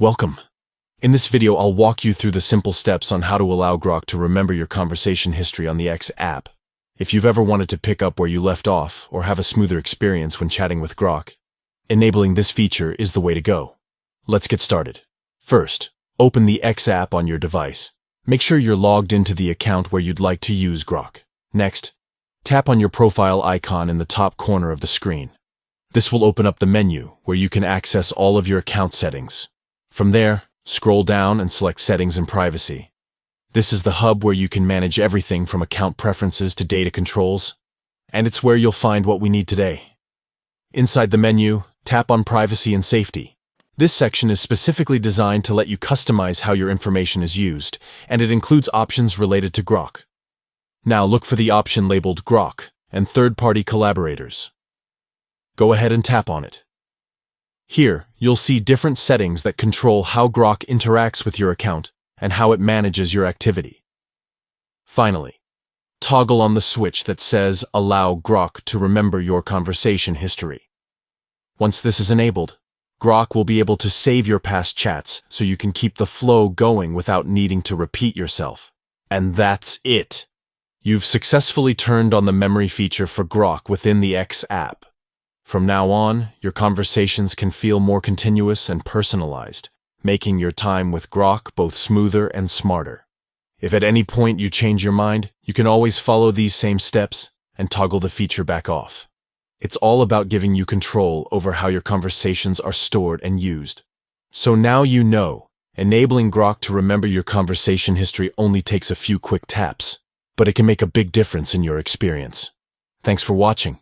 Welcome. In this video, I'll walk you through the simple steps on how to allow Grok to remember your conversation history on the X app. If you've ever wanted to pick up where you left off or have a smoother experience when chatting with Grok, enabling this feature is the way to go. Let's get started. First, open the X app on your device. Make sure you're logged into the account where you'd like to use Grok. Next, tap on your profile icon in the top corner of the screen. This will open up the menu where you can access all of your account settings. From there, scroll down and select Settings and Privacy. This is the hub where you can manage everything from account preferences to data controls, and it's where you'll find what we need today. Inside the menu, tap on Privacy and Safety. This section is specifically designed to let you customize how your information is used, and it includes options related to Grok. Now look for the option labeled Grok and third-party collaborators. Go ahead and tap on it. Here, you'll see different settings that control how Grok interacts with your account and how it manages your activity. Finally, toggle on the switch that says Allow Grok to remember your conversation history. Once this is enabled, Grok will be able to save your past chats so you can keep the flow going without needing to repeat yourself. And that's it. You've successfully turned on the memory feature for Grok within the X app. From now on, your conversations can feel more continuous and personalized, making your time with Grok both smoother and smarter. If at any point you change your mind, you can always follow these same steps and toggle the feature back off. It's all about giving you control over how your conversations are stored and used. So now you know, enabling Grok to remember your conversation history only takes a few quick taps, but it can make a big difference in your experience. Thanks for watching.